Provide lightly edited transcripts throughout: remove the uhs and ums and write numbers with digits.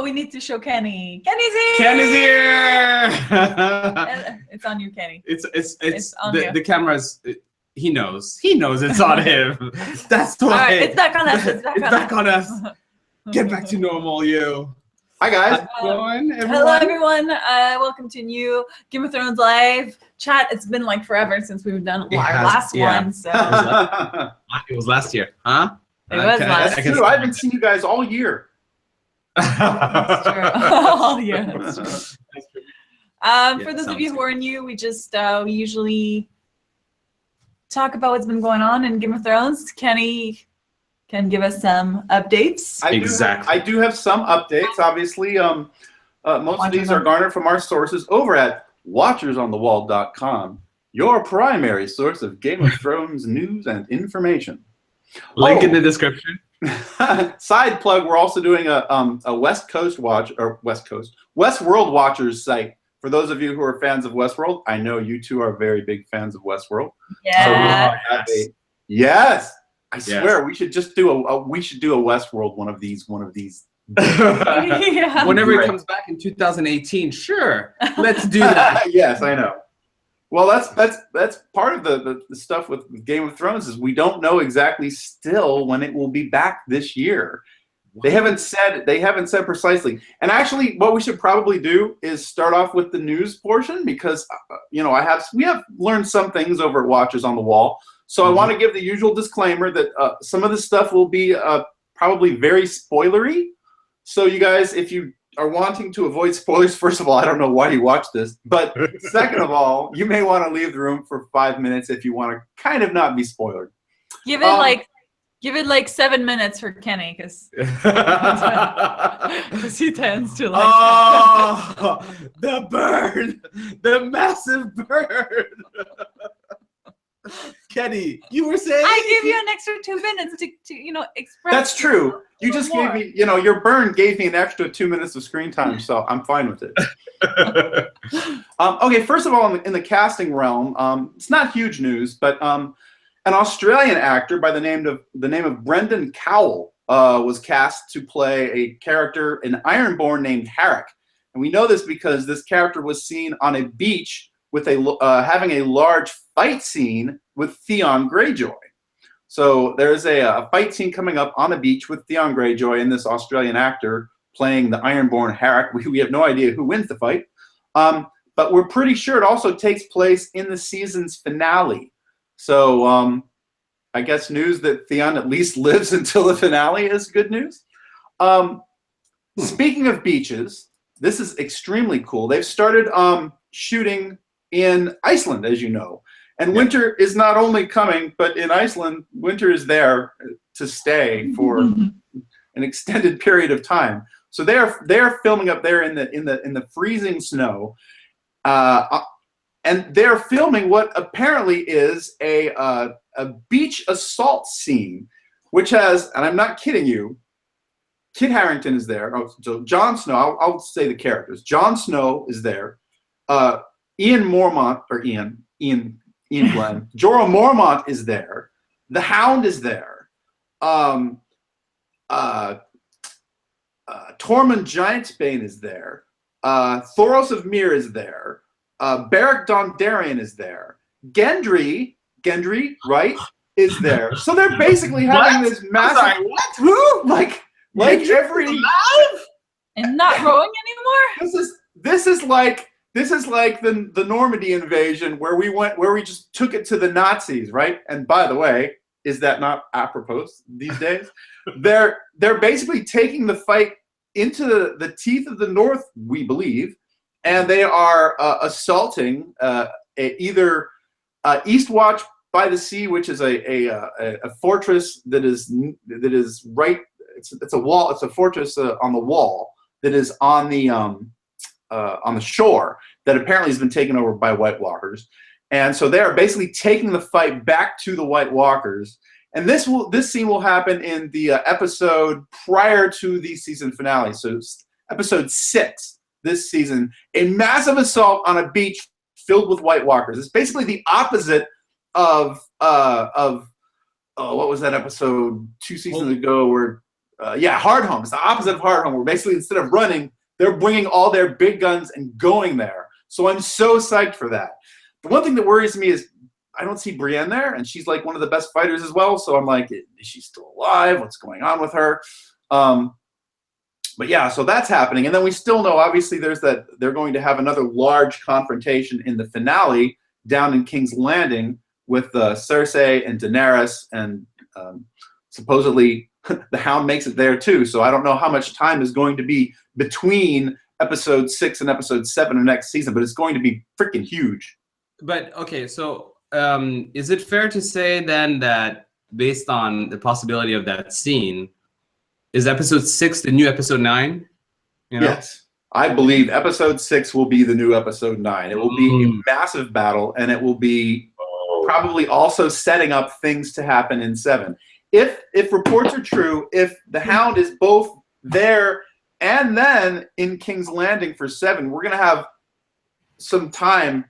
Oh, we need to show Kenny. Kenny's here. Kenny's here. It's on you, Kenny. It's on you. the camera's. He knows it's on him. That's why. All right, it's back on us. It's back on us. Get back to normal, you. Hi guys. How's it going, everyone? Hello everyone. Welcome to new Game of Thrones live chat. It's been like forever since we've done our last one. So it was last year, huh? It was last year. That's true. I haven't seen you guys all year. That's true. Oh yeah, that's true. That's true. For those of you who are new, we just we usually talk about what's been going on in Game of Thrones. Kenny can give us some updates. I do have some updates. Obviously, most of these are garnered from our sources over at WatchersOnTheWall.com, your primary source of Game of Thrones news and information. Link in the description. Side plug: we're also doing a Westworld Watchers site. For those of you who are fans of Westworld, I know you two are very big fans of Westworld. Yeah. So yes. I swear we should just do a Westworld one of these. Yeah. Whenever it comes back in 2018, sure, let's do that. Yes, I know. Well, that's part of the stuff with Game of Thrones is we don't know exactly still when it will be back this year. What? They haven't said precisely. And actually, what we should probably do is start off with the news portion because we have learned some things over at Watchers on the Wall. So I want to give the usual disclaimer that some of this stuff will be probably very spoilery. So you guys, if you are wanting to avoid spoilers, first of all, I don't know why you watch this. But second of all, you may want to leave the room for 5 minutes if you want to kind of not be spoiled. Give it like 7 minutes for Kenny because he tends to like. Oh, the burn, the massive burn. Kenny, you were saying I give you an extra 2 minutes to express. That's true. You just gave me, your burn gave me an extra 2 minutes of screen time, so I'm fine with it. Okay, first of all, in the casting realm, it's not huge news, but an Australian actor by the name of Brendan Cowell was cast to play a character, an Ironborn named Harrick, and we know this because this character was seen on a beach with having a large fight scene with Theon Greyjoy. So there's a fight scene coming up on a beach with Theon Greyjoy and this Australian actor playing the Ironborn Harrick. We have no idea who wins the fight, but we're pretty sure it also takes place in the season's finale. So I guess news that Theon at least lives until the finale is good news. Speaking of beaches, this is extremely cool. They've started shooting in Iceland, as you know. And winter is not only coming, but in Iceland, winter is there to stay for an extended period of time. So they're filming up there in the freezing snow, and they're filming what apparently is a beach assault scene, which has, and I'm not kidding you, Kit Harington is there. Oh, so Jon Snow. I'll say the characters. Jon Snow is there. Ian Mormont or Ian Glenn. Jorah Mormont is there. The Hound is there. Tormund Giantsbane is there. Thoros of Myr is there. Beric Dondarrion is there. Gendry, right, is there. So they're basically having this massive. Sorry, what? Who? Like every alive and not rowing anymore. This is like the Normandy invasion where we just took it to the Nazis, right? And by the way, is that not apropos these days? They're basically taking the fight into the teeth of the North, we believe, and they are assaulting either Eastwatch by the Sea, which is a fortress that is right. It's a wall. It's a fortress on the wall that is on the shore that apparently has been taken over by White Walkers, and so they are basically taking the fight back to the White Walkers. And this scene will happen in the episode prior to the season finale, so episode 6 this season. A massive assault on a beach filled with White Walkers. It's basically the opposite of what was that episode 2 seasons ago where Hard Home. It's the opposite of Hard Home, where basically instead of running, they're bringing all their big guns and going there. So I'm so psyched for that. The one thing that worries me is I don't see Brienne there, and she's like one of the best fighters as well. So I'm like, is she still alive? What's going on with her? But yeah, so that's happening. And then we still know, obviously, they're going to have another large confrontation in the finale down in King's Landing with Cersei and Daenerys, and supposedly the Hound makes it there too. So I don't know how much time is going to be between episode 6 and episode 7 of next season, but it's going to be freaking huge. But okay, so is it fair to say then that based on the possibility of that scene, is episode 6 the new episode 9? You know? Yes. I believe episode 6 will be the new episode 9. It will be a massive battle, and it will be probably also setting up things to happen in 7. If reports are true, if the Hound is both there and then in King's Landing for 7, we're going to have some time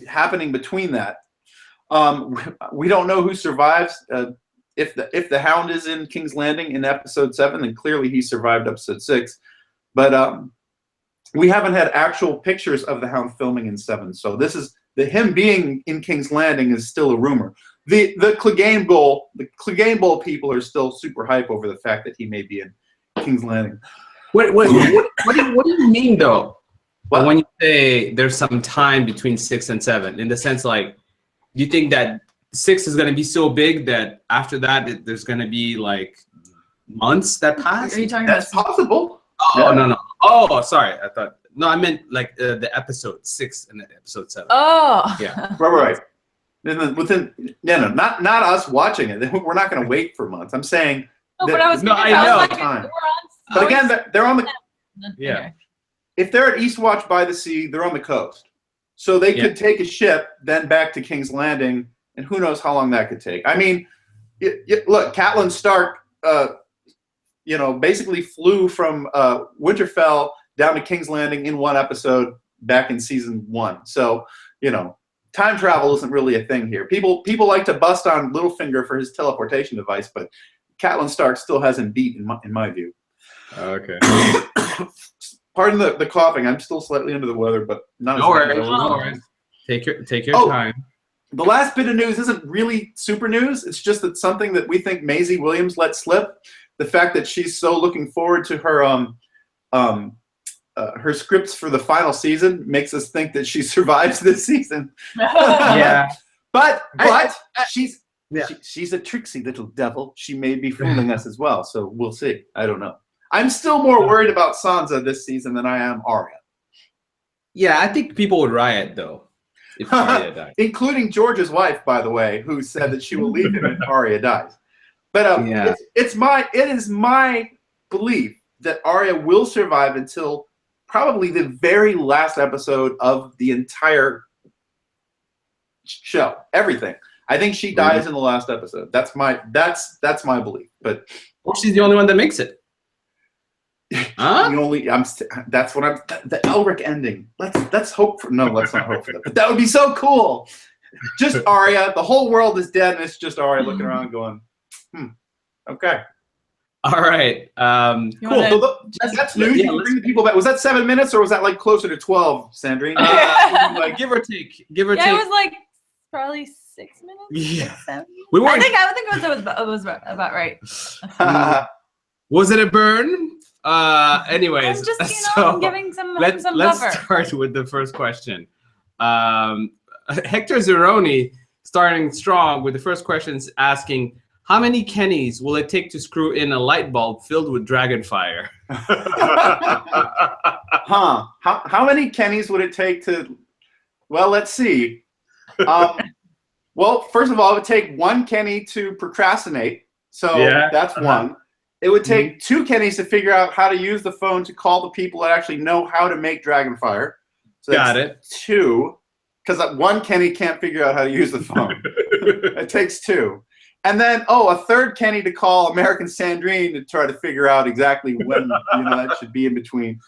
happening between that. We don't know who survives. If the Hound is in King's Landing in episode 7, then clearly he survived episode 6. But we haven't had actual pictures of the Hound filming in 7. So this is him being in King's Landing is still a rumor. The Clegane Bowl people are still super hype over the fact that he may be in King's Landing. What do you mean though? What? When you say there's some time between 6 and 7, in the sense like, do you think that 6 is going to be so big that after that there's going to be like months that pass? Are you talking That's about? possible. Oh, no. Oh, sorry. I meant like the episode 6 and episode 7. Oh. Yeah. Right. Not us watching it. We're not going to wait for months. I'm saying. No, but I was. No, I I know. was like, Time. we're on. But again, they're on the. Yeah. Okay. If they're at Eastwatch by the Sea, they're on the coast, so they could take a ship then back to King's Landing, and who knows how long that could take. I mean, look, Catelyn Stark, basically flew from Winterfell down to King's Landing in one episode back in season 1. So, time travel isn't really a thing here. People like to bust on Littlefinger for his teleportation device, but Catelyn Stark still hasn't beat in my view. Okay. Pardon the coughing. I'm still slightly under the weather, but not No as worries. much. No worries. Take your time. The last bit of news isn't really super news. It's just that something that we think Maisie Williams let slip. The fact that she's so looking forward to her scripts for the final season makes us think that she survives this season. Yeah. But she's Yeah. she's a tricksy little devil. She may be fooling us as well, so we'll see. I don't know. I'm still more worried about Sansa this season than I am Arya. Yeah, I think people would riot though if Arya died. Including George's wife, by the way, who said that she will leave him if Arya dies. But Yeah. it is my belief that Arya will survive until probably the very last episode of the entire show. Everything. I think she dies in the last episode. That's my belief. But Or she's the only one that makes it. Huh? that's what I'm. The Elric ending. Let's hope for. No, let's not hope for that. But that would be so cool. Just Arya. The whole world is dead, and it's just Arya looking around, going, okay. All right. Cool. So that's news. Yeah, You can bring the people back. Was that 7 minutes, or was that like closer to 12, Sandrine? like give or take. Yeah, it was like probably 6 minutes. Yeah. 7. We I weren't. think it was about right. Was it a burn? Anyways, I'm just so giving some let's buffer. start with the first question. Hector Zeroni starting strong with the first questions asking, how many Kennys will it take to screw in a light bulb filled with dragon fire? How many Kennys would it take to? Well, let's see. Well, first of all, it would take one Kenny to procrastinate. So that's one. It would take 2 Kennys to figure out how to use the phone to call the people that actually know how to make dragon fire. So Got it. 2. Because one Kenny can't figure out how to use the phone. It takes 2. And then, a third Kenny to call American Sandrine to try to figure out exactly when that should be in between.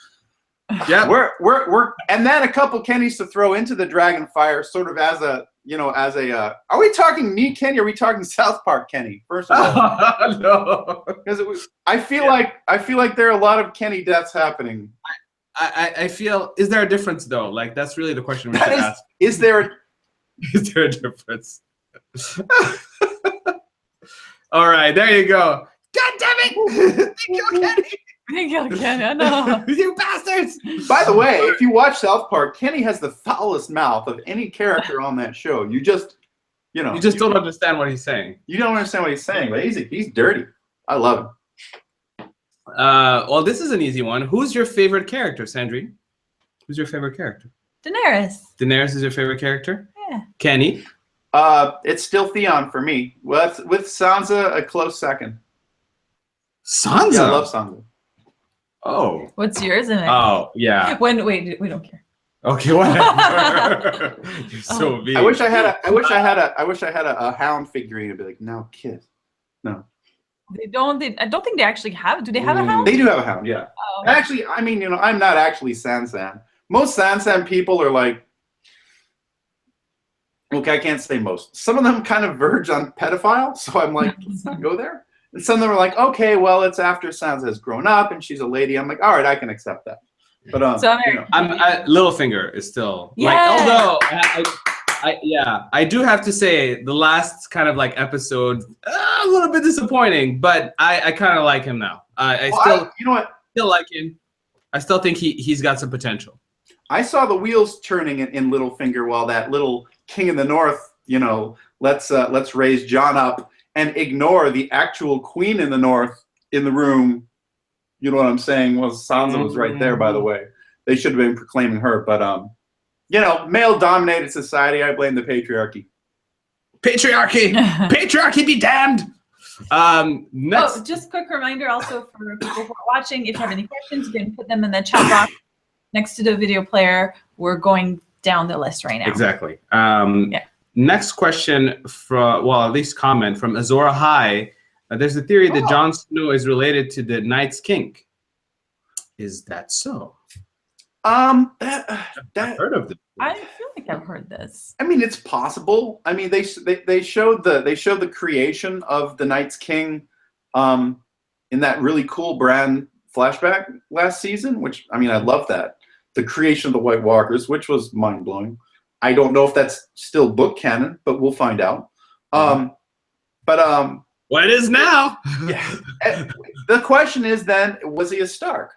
Yeah. We're and then a couple Kennys to throw into the dragon fire, sort of as a you know, as a, are we talking me, Kenny, or are we talking South Park, Kenny? First of all, No. because I feel like there are a lot of Kenny deaths happening. I feel, is there a difference though? Like that's really the question we should ask. Is there Is there a difference? All right, there you go. God damn it! They killed Kenny. They killed Kenny. I know. You bastards! By the way, if you watch South Park, Kenny has the foulest mouth of any character on that show. You just, you know, You just don't understand what he's saying. You don't understand what he's saying, but he's dirty. I love him. Well, this is an easy one. Who's your favorite character, Sandrine? Who's your favorite character? Daenerys. Daenerys is your favorite character? Yeah. Kenny? It's still Theon for me. With Sansa, a close second. Sansa? Yeah, I love Sansa. Oh. What's yours, Americ? Oh, yeah. Wait, we don't care. Okay, whatever. You're so mean. I wish I had a Hound figurine to be like, no, kid. No. They don't. I don't think they actually have. Do they have a hound? They do have a Hound, yeah. Oh. Actually, I mean, you know, I'm not actually Sansan. Most Sansan people are like, okay, I can't say most. Some of them kind of verge on pedophile, so I'm like, let's not go there. And some of them are like, okay, well, it's after Sansa has grown up and she's a lady. I'm like, all right, I can accept that. But So you know. Littlefinger is still like, Yeah. although I do have to say the last kind of like episode a little bit disappointing, but I kind of like him now. You know what? Still like him. I still think he's got some potential. I saw the wheels turning in Littlefinger while that little king in the north, you know, let's raise Jon up and ignore the actual queen in the north in the room. You know what I'm saying? Well, Sansa was right there, by the way. They should have been proclaiming her, but you know, male-dominated society. I blame the patriarchy. Patriarchy, patriarchy be damned. Next. Oh, just quick reminder also for people who are watching, if you have any questions, you can put them in the chat box next to the video player. We're going down the list right now. Exactly. Next question from, well, at least comment from Azora High. There's a theory that Jon Snow is related to the Night's King. Is that so? I've heard of this. I feel like I've heard this. I mean, it's possible. I mean, they showed the creation of the Night's King in that really cool Bran flashback last season, which, I mean, I love that. The creation of the White Walkers, which was mind-blowing. I don't know if that's still book canon, but we'll find out. Well, it is now. Yeah. The question is then, was he a Stark?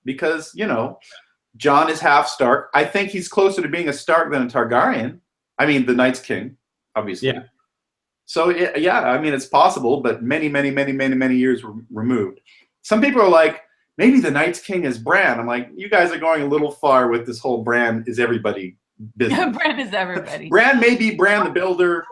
Because, you know, Jon is half Stark. I think he's closer to being a Stark than a Targaryen. I mean, the Night's King, obviously. Yeah. So, yeah, I mean, it's possible, but many years removed. Some people are like, maybe the Night's King is Bran. I'm like, you guys are going a little far with this whole Bran is everybody business. Bran is everybody. Bran may be Bran the Builder.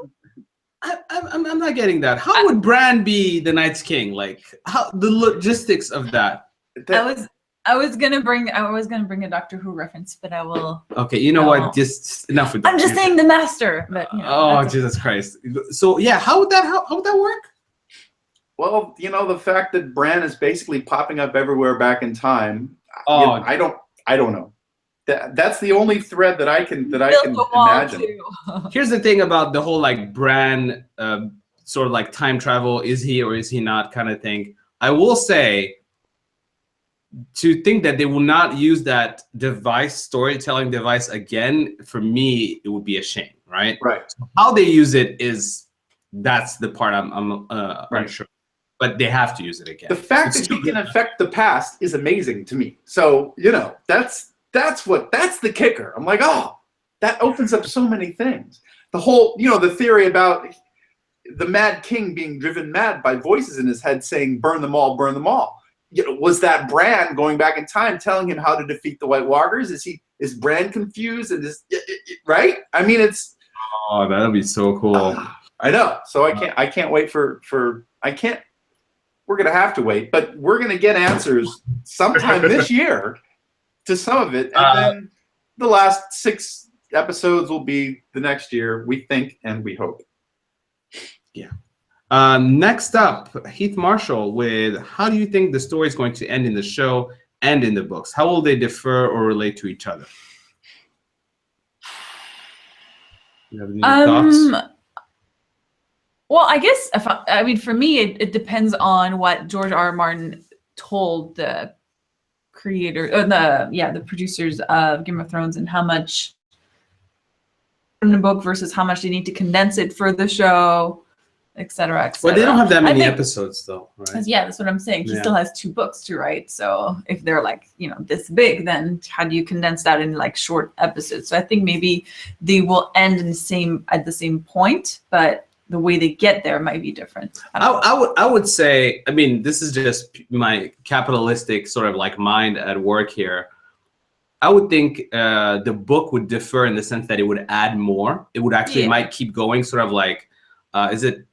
I'm not getting that. How would Bran be the Night's King? Like, how the logistics of that? I was gonna bring a Doctor Who reference, but I will. Okay, you know what? Just enough with that. I'm just saying the Master, but you know, oh Jesus Christ! So yeah, how would that work? Well, you know, the fact that Bran is basically popping up everywhere back in time. Oh, you know, I don't know. That's the only thread that I can imagine. Here's the thing about the whole like Bran sort of like time travel, is he or is he not kind of thing. I will say, to think that they will not use that storytelling device again, for me, it would be a shame, right? Right. So how they use it that's the part I'm unsure. But they have to use it again. The fact that he can affect the past is amazing to me. So, you know, that's the kicker. I'm like, oh, that opens up so many things. The whole, you know, the theory about the Mad King being driven mad by voices in his head saying, burn them all, burn them all. You know, was that Bran going back in time telling him how to defeat the White Walkers? Is Bran confused? And right? I mean, it's. Oh, that'll be so cool. I know. So I can't wait we're going to have to wait, but we're going to get answers sometime this year to some of it. And then the last 6 episodes will be the next year, we think and we hope. Yeah. Next up, Heath Marshall with, how do you think the story is going to end in the show and in the books? How will they differ or relate to each other? You have any thoughts? Well, I guess I mean, for me, it depends on what George R. R. Martin told the creator, or the producers of Game of Thrones, and how much in the book versus how much they need to condense it for the show, et cetera, et cetera. Well, they don't have that many episodes, though, right? Yeah, that's what I'm saying. He Yeah. still has 2 books to write. So if they're like, this big, then how do you condense that in like short episodes? So I think maybe they will end at the same point, but the way they get there might be different. I would say, I mean, this is just my capitalistic sort of like mind at work here. I would think the book would differ in the sense that it would add more. It would actually might keep going, sort of like, is it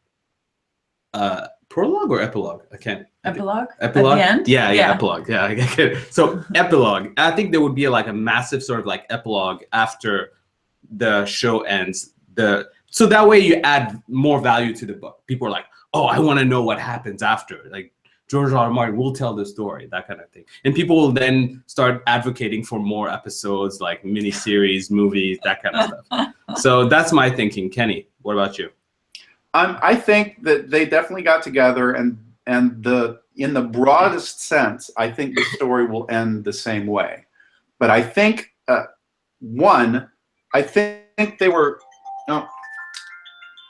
prologue or epilogue? I can't. Epilogue? Epilogue? At the end? Yeah, epilogue. Yeah. So epilogue. I think there would be like a massive sort of like epilogue after the show ends. So that way you add more value to the book. People are like, oh, I want to know what happens after. Like George R. R. Martin will tell the story, that kind of thing. And people will then start advocating for more episodes, like miniseries, movies, that kind of stuff. So that's my thinking. Kenny, what about you? I think that they definitely got together, and in the broadest sense, I think the story will end the same way. But I think I think they were. Oh,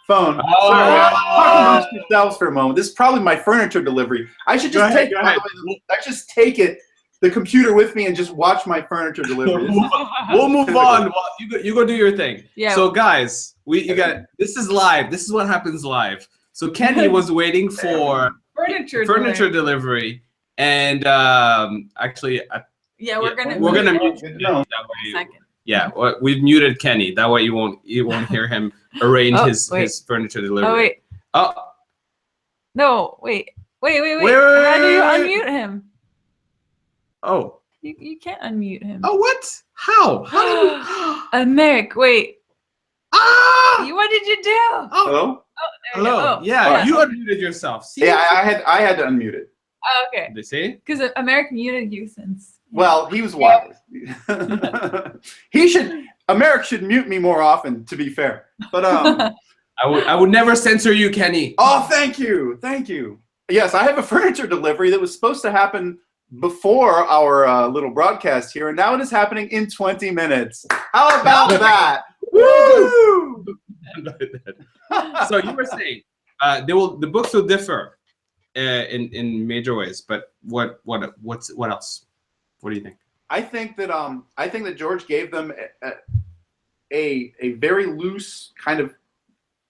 phone. Oh. Sorry, talking amongst yourselves for a moment. This is probably my furniture delivery. I should just take it, the computer with me, and just watch my furniture delivery. We'll move on. You go do your thing. Yeah. So guys, this is live. This is what happens live. So Kenny was waiting for furniture delivery, and actually, we're gonna mute him that way. Second. Yeah, we've muted Kenny. That way you won't hear him arrange his furniture delivery. Oh wait. Oh. No, wait. How do you unmute him? Oh. You can't unmute him. Oh, what? How? Americ, wait. Ah! What did you do? Hello? Oh, there you Hello. go. Yeah, you unmuted yourself. See? Yeah, I had to unmute it. Oh, okay. They say? Because Americ muted you since. Well, he was wise. Americ should mute me more often, to be fair. But I would never censor you, Kenny. Oh, thank you. Yes, I have a furniture delivery that was supposed to happen before our little broadcast here, and now it is happening in 20 minutes. How about that? Woo! So you were saying the books will differ in major ways, but what else? What do you think? I think that George gave them a very loose kind of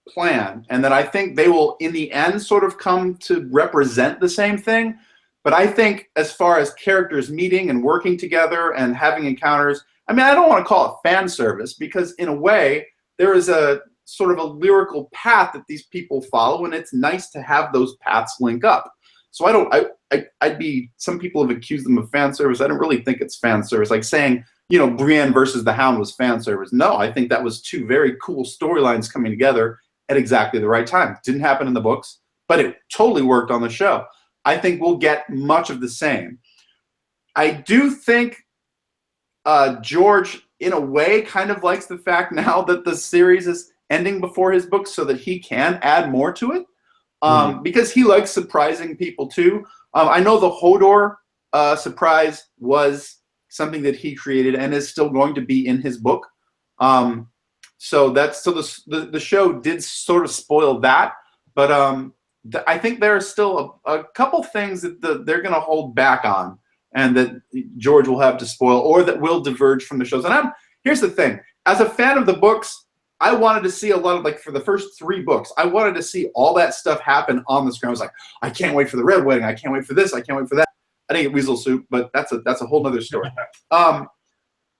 plan, and that I think they will in the end sort of come to represent the same thing. But I think as far as characters meeting and working together and having encounters, I mean, I don't want to call it fan service, because in a way there is a sort of a lyrical path that these people follow, and it's nice to have those paths link up. So some people have accused them of fan service. I don't really think it's fan service. Like saying, Brienne versus the Hound was fan service. No, I think that was 2 very cool storylines coming together at exactly the right time. Didn't happen in the books, but it totally worked on the show. I think we'll get much of the same. I do think George, in a way, kind of likes the fact now that the series is ending before his books so that he can add more to it. Because he likes surprising people too. I know the Hodor surprise was something that he created and is still going to be in his book. So the show did sort of spoil that, but I think there are still a couple things that they're going to hold back on, and that George will have to spoil, or that will diverge from the shows. And here's the thing: as a fan of the books, I wanted to see a lot of, like, for the first 3 books, I wanted to see all that stuff happen on the screen. I was like, I can't wait for the Red Wedding. I can't wait for this. I can't wait for that. I didn't get Weasel Soup, but that's a whole other story.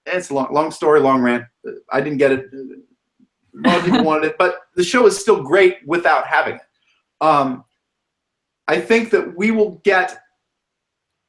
It's a long story, long rant. I didn't get it. A lot of people wanted it, but the show is still great without having it. I think that we will get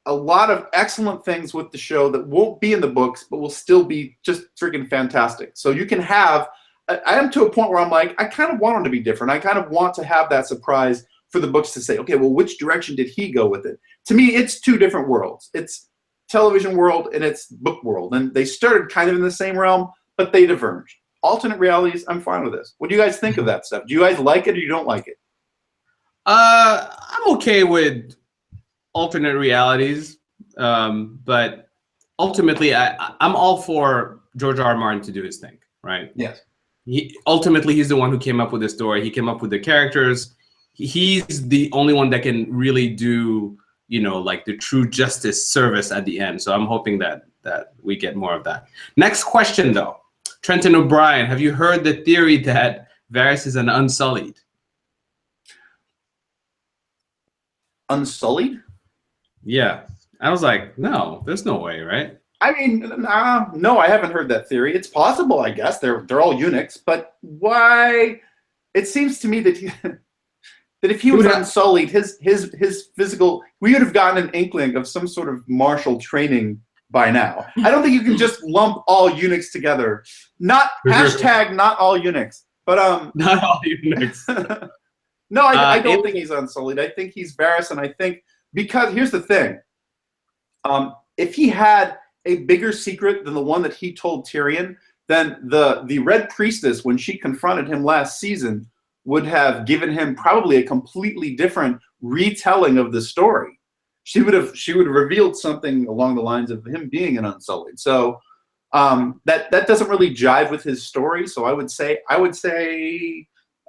a lot of excellent things with the show that won't be in the books, but will still be just freaking fantastic. So you can have. I am to a point where I'm like, I kind of want them to be different. I kind of want to have that surprise for the books to say, okay, well, which direction did he go with it? To me, it's 2 different worlds. It's television world and it's book world. And they started kind of in the same realm, but they diverged. alternate realities, I'm fine with this. What do you guys think of that stuff? Do you guys like it or you don't like it? I'm okay with alternate realities, but ultimately, I'm all for George R. R. Martin to do his thing, right? Yes. Ultimately, he's the one who came up with the story. He came up with the characters. He's the only one that can really do, like the true justice service at the end. So I'm hoping that we get more of that. Next question, though. Trenton O'Brien, have you heard the theory that Varys is an Unsullied? Unsullied? Yeah. I was like, no, there's no way, right? I mean, no, I haven't heard that theory. It's possible, I guess. They're all eunuchs, but why? It seems to me that that if he was unsullied, his physical, we would have gotten an inkling of some sort of martial training by now. I don't think you can just lump all eunuchs together. Not hashtag not all eunuchs, but not all eunuchs. No, I don't think he's unsullied. I think he's Varys, and I think because here's the thing. If he had a bigger secret than the one that he told Tyrion, then the Red Priestess, when she confronted him last season, would have given him probably a completely different retelling of the story. She would have revealed something along the lines of him being an Unsullied. So that doesn't really jive with his story. So I would say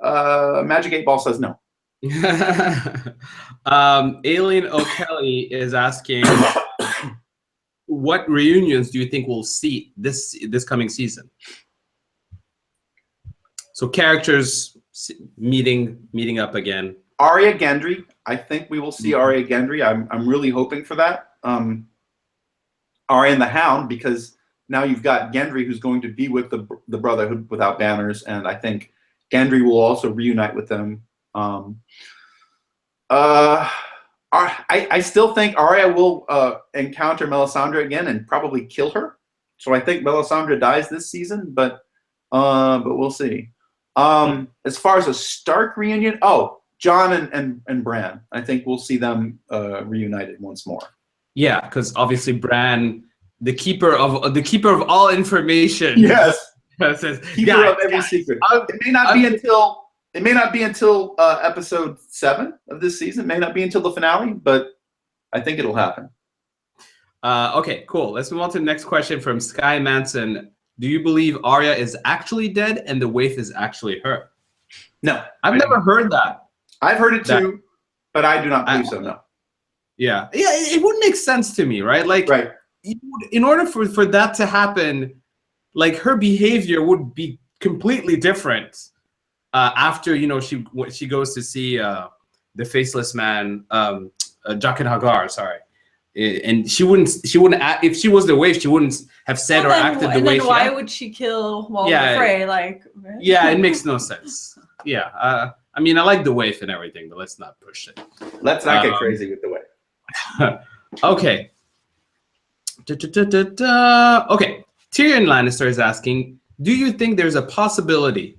Magic 8 Ball says no. Alien O'Kelly is asking, what reunions do you think we'll see this coming season? So characters meeting up again. Arya Gendry. I think we will see Arya Gendry. I'm really hoping for that. Arya and the Hound, because now you've got Gendry who's going to be with the Brotherhood without banners, and I think Gendry will also reunite with them. I still think Arya will encounter Melisandre again and probably kill her. So I think Melisandre dies this season, but we'll see. As far as a Stark reunion, Jon and Bran. I think we'll see them reunited once more. Yeah, because obviously Bran, the keeper of all information. Yes. Says, keeper of every secret. It may not be until episode 7 of this season. It may not be until the finale, but I think it'll happen. Okay, cool. Let's move on to the next question from Sky Manson. Do you believe Arya is actually dead and the waif is actually her? No. I've never heard that. I've heard it too, but I do not believe so, no. Yeah, it wouldn't make sense to me, right? Like, right. In order for that to happen, like her behavior would be completely different after she goes to see the faceless man, Jaqen Hagar. Sorry, and she wouldn't act, if she was the waif, she wouldn't have said or acted the way. And then why would she kill Walder Frey? Like, yeah, it makes no sense. Yeah, I mean, I like the waif and everything, but let's not push it. Let's not get crazy with the waif. Okay. Okay. Tyrion Lannister is asking, do you think there's a possibility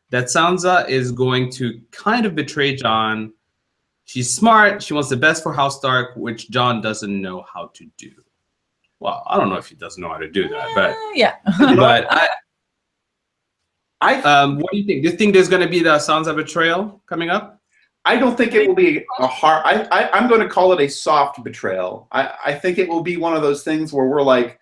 that Sansa is going to kind of betray Jon? She's smart. She wants the best for House Stark, which Jon doesn't know how to do. Well, I don't know if he doesn't know how to do that, but yeah. But what do you think? Do you think there's going to be the Sansa betrayal coming up? I don't think it will be a hard. I'm going to call it a soft betrayal. I think it will be one of those things where we're like,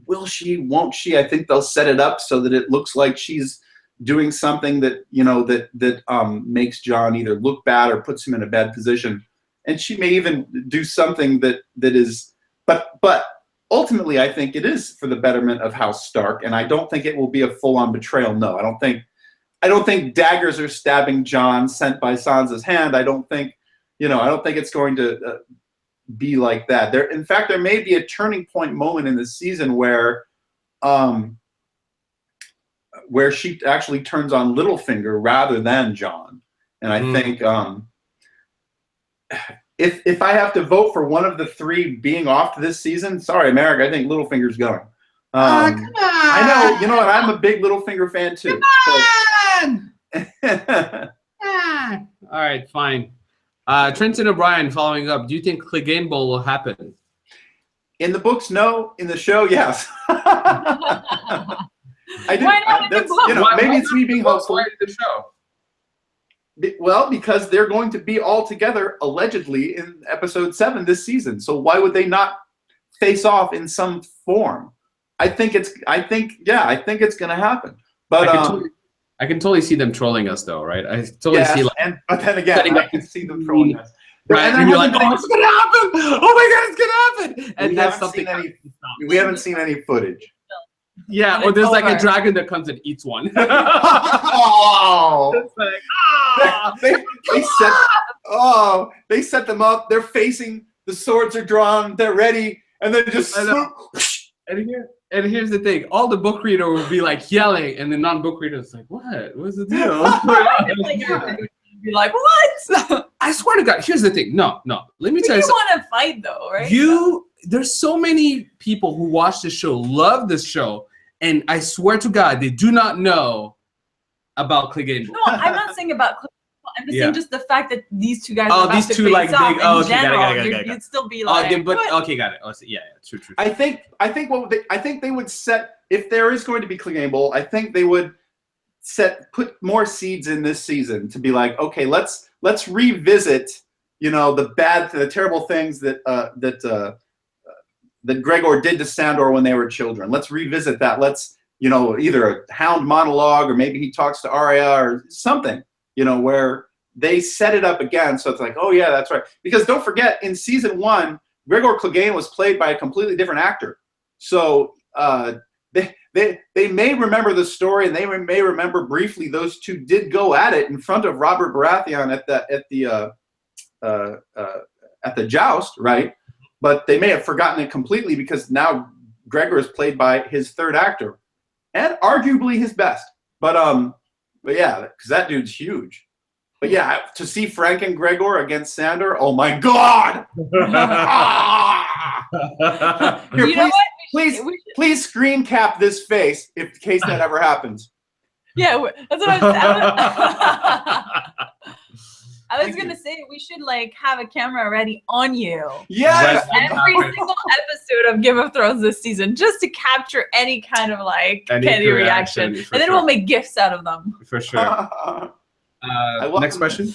will she? Won't she? I think they'll set it up so that it looks like she's doing something that that makes Jon either look bad or puts him in a bad position, and she may even do something that is. But ultimately, I think it is for the betterment of House Stark, and I don't think it will be a full-on betrayal. No, I don't think daggers are stabbing Jon sent by Sansa's hand. I don't think it's going to be like that. In fact, there may be a turning point moment in the season where she actually turns on Littlefinger rather than Jon. And I think if I have to vote for one of the three being off this season, sorry, Americ, I think Littlefinger's going. Come on. I know, and I'm a big Littlefinger fan too. All right, fine. Trenton O'Brien following up. Do you think Clegane Bowl will happen? In the books, no. In the show, yes. I do. Why not That's, both? you know, maybe it's me being hopeful. The show. Well, because they're going to be all together allegedly in episode 7 this season. So why would they not face off in some form? I think it's going to happen. But I can totally see them trolling us, though, right? I totally see. Like, but then again, I can see them trolling us. Right, and you're like, oh, it's gonna happen! Oh my god, it's gonna happen! And that's something we haven't seen any footage. Yeah, or there's like a dragon that comes and eats one. Oh, It's like, they set them up. They're facing. The swords are drawn. They're ready, and then just swoop. And here's the thing: all the book reader will be like yelling, and the non-book reader is like, "What? What's the deal?" Be like, what? I swear to God, here's the thing. No. Let me tell you something. You want to fight though, right? There's so many people who watch this show, love this show, and I swear to God, they do not know about Clegane. No, I'm not saying about Clegane. I'm just saying just the fact that these two guys. Oh, are about these to two face like off big. in Oh, okay, general, got it. You'd still be like. Okay, but what? okay, got it. Oh, yeah, true. I think they would set, if there is going to be Clegane Bowl, I think they would put more seeds in this season to be like, okay, let's revisit, you know, the terrible things that Gregor did to Sandor when they were children. Let's revisit that. Let's, you know, either a Hound monologue or maybe he talks to Arya or something, you know, where they set it up again. So it's like, oh yeah, that's right. Because don't forget, in season 1, Gregor Clegane was played by a completely different actor. So they may remember the story, and they may remember briefly those two did go at it in front of Robert Baratheon at the joust, right? But they may have forgotten it completely because now Gregor is played by his third actor, and arguably his best. But yeah, because that dude's huge. But yeah, to see Frank and Gregor against Sandor, oh my God! Here, please screen cap this face in case that ever happens. Yeah, that's what I was gonna say. We should like have a camera ready on you. Yes, every single episode of Game of Thrones this season, just to capture any kind of like Kenny reaction, and then we'll make GIFs out of them. For sure. Next question.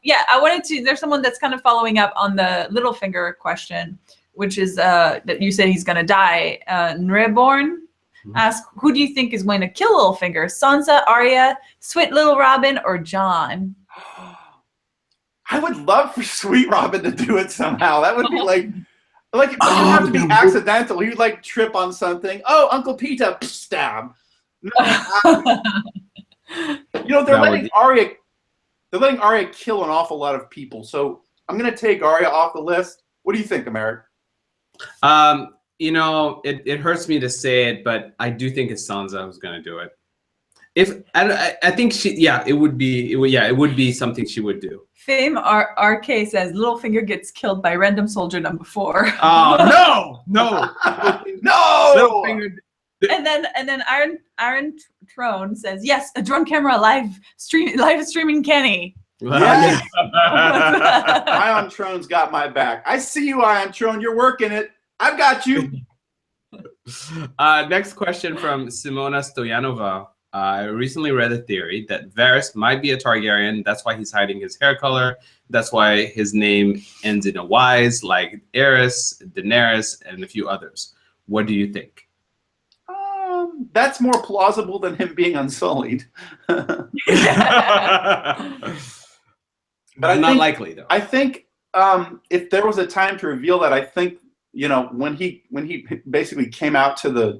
Yeah, I wanted to. There's someone that's kind of following up on the Littlefinger question, which is that you said he's gonna die. Nreborn asks, who do you think is going to kill Littlefinger? Sansa, Arya, Sweet Little Robin, or Jon? I would love for Sweet Robin to do it somehow. That would be like it doesn't have to be accidental. He would like trip on something. Oh, Uncle Peter, stab. You know, they're letting Arya kill an awful lot of people. So I'm gonna take Arya off the list. What do you think, Americ? You know, it hurts me to say it, but I do think it's Sansa who's gonna do it. I think it would be something she would do. Fame RK says Littlefinger gets killed by random soldier number 4. Oh no! No! And then Iron Throne says, yes, a drone camera live streaming Kenny. Yes. Iron Throne's got my back. I see you, Iron Throne. You're working it. I've got you. Next question from Simona Stoyanova. I recently read a theory that Varys might be a Targaryen. That's why he's hiding his hair color. That's why his name ends in a Y's, like Aerys, Daenerys, and a few others. What do you think? That's more plausible than him being unsullied. But not likely, though. I think if there was a time to reveal that, I think, you know, when he basically came out to the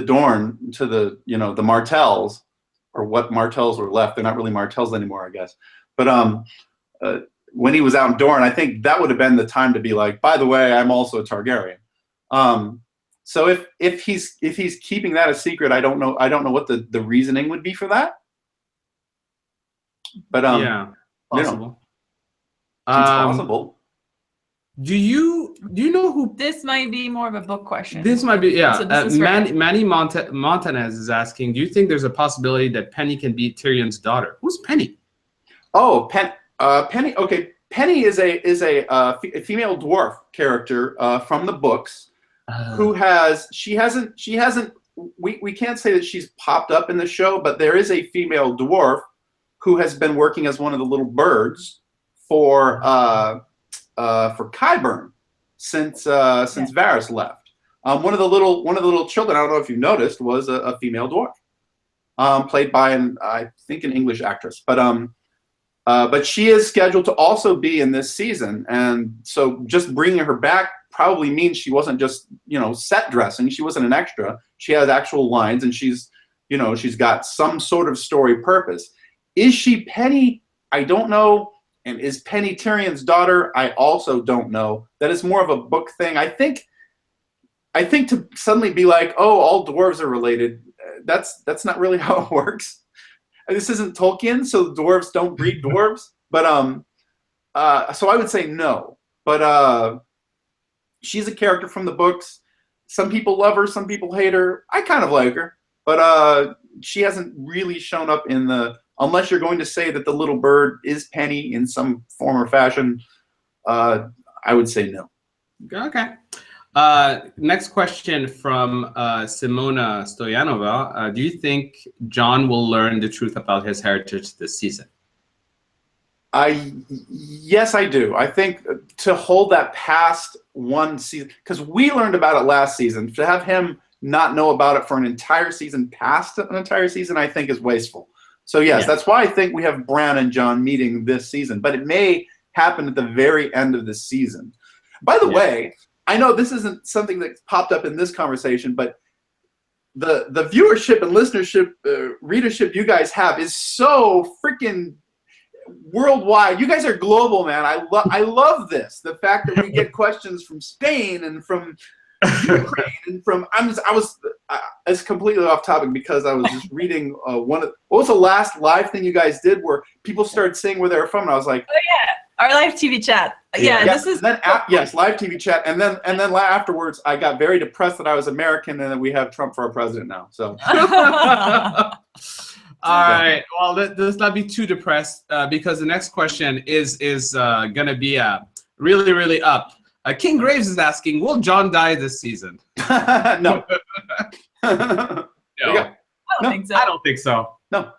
Dorne, to the, you know, the Martells, or what Martells were left. They're not really Martells anymore, I guess. But when he was out in Dorne, I think that would have been the time to be like, by the way, I'm also a Targaryen. So if he's keeping that a secret, I don't know what the reasoning would be for that. But yeah, possible. You know, it's possible. Do you know who? This might be more of a book question. This might be, yeah. So Manny Montanez is asking, do you think there's a possibility that Penny can be Tyrion's daughter? Who's Penny? Oh, Penny. Okay, Penny is a female dwarf character from the books, who hasn't we can't say that she's popped up in the show, but there is a female dwarf who has been working as one of the little birds for Qyburn since Varys left. One of the little children, I don't know if you noticed, was a female dwarf, played by I think an English actress, but she is scheduled to also be in this season, and so just bringing her back probably means she wasn't just set dressing. She wasn't an extra. She has actual lines, and she's got some sort of story purpose. Is she Penny? I don't know. And is Penny Tyrion's daughter? I also don't know. That is more of a book thing. I think to suddenly be like, oh, all dwarves are related, that's not really how it works. This isn't Tolkien, so dwarves don't breed dwarves. But so I would say no. But she's a character from the books. Some people love her, some people hate her. I kind of like her, but she hasn't really shown up in the. Unless you're going to say that the little bird is Penny in some form or fashion, I would say no. Okay. Next question from Simona Stoyanova. Do you think Jon will learn the truth about his heritage this season? Yes, I do. I think to hold that past one season, because we learned about it last season, to have him not know about it for an entire season, past an entire season, I think is wasteful. So yes, that's why I think we have Bran and Jon meeting this season, but it may happen at the very end of the season. By the way, I know this isn't something that popped up in this conversation, but the viewership and listenership, readership you guys have is so freaking worldwide. You guys are global, man. I love this. The fact that we get questions from Spain and from Ukraine and from it's completely off topic because I was just reading what was the last live thing you guys did where people started saying where they were from, and I was like, oh yeah, our live TV chat. This is then live TV chat, and then afterwards I got very depressed that I was American and that we have Trump for our president now. So all right, well, let's not be too depressed because the next question is gonna be really, really up. King Graves is asking, will Jon die this season? No. No. I don't think so. I don't think so. No.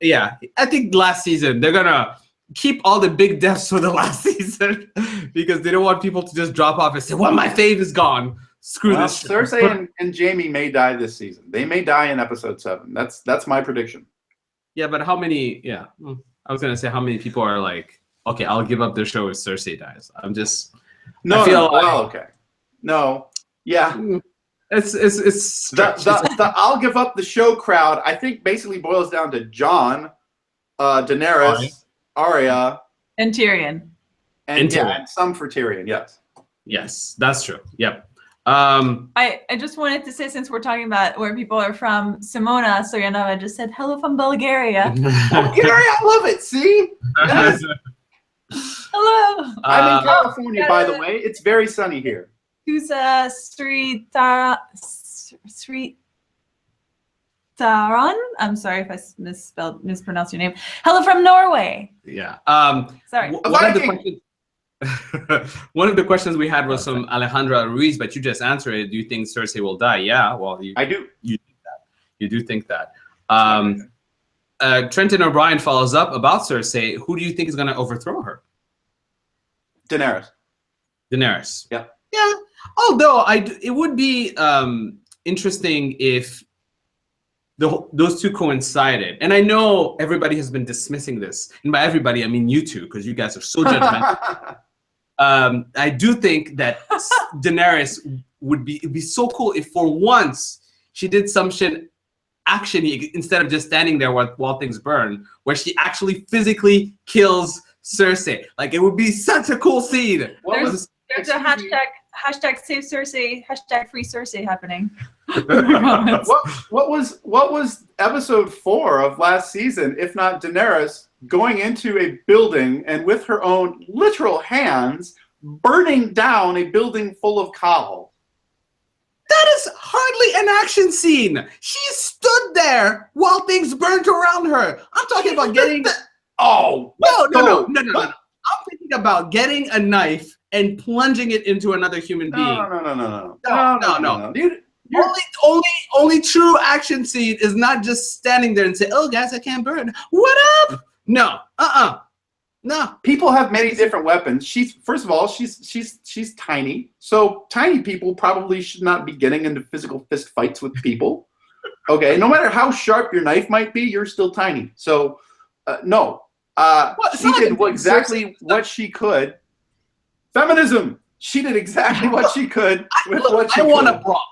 Yeah, I think last season they're gonna keep all the big deaths for the last season because they don't want people to just drop off and say, well, my fave is gone. Screw this shit. Cersei and Jaime may die this season. They may die in episode 7. That's my prediction. Yeah, but how many, I was gonna say how many people are like, okay, I'll give up the show if Cersei dies. I'm just okay. No. Yeah. It's the I'll give up the show crowd, I think basically boils down to Jon, Daenerys, Arya, and Tyrion. And some for Tyrion, yes. Yes, that's true. Yep. I just wanted to say, since we're talking about where people are from, Simona Stoyanova just said hello from Bulgaria. Bulgaria, I love it. See? Yes. Hello. I'm in California, by the way. It's very sunny here. Who's Sritaran? I'm sorry if I mispronounced your name. Hello from Norway. Yeah. Sorry. One of the questions we had was from Alejandra Ruiz, but you just answered it. Do you think Cersei will die? Yeah. Well, I do. You do think that. Trenton O'Brien follows up about Cersei. Who do you think is going to overthrow her? Daenerys. Yeah. Yeah. Although it would be interesting if those two coincided. And I know everybody has been dismissing this. And by everybody, I mean you two, because you guys are so judgmental. I do think that Daenerys it'd be so cool if for once she did some shit action-y instead of just standing there while things burn, where she actually physically kills Cersei. Like, it would be such a cool scene. There's a hashtag save Cersei, hashtag free Cersei happening. What was episode 4 of last season, if not Daenerys going into a building and with her own literal hands burning down a building full of cowl? That is hardly an action scene. She stood there while things burnt around her. I'm talking about getting. No. I'm thinking about getting a knife and plunging it into another human being. No. only true action scene is not just standing there and say, "Oh, guys, I can't burn. What up?" No, no. People have many different weapons. First of all, she's tiny, so tiny people probably should not be getting into physical fist fights with people. Okay, no matter how sharp your knife might be, you're still tiny. So, no. She did exactly what she could. Feminism. She did exactly what she could with what she could. I want a brawl.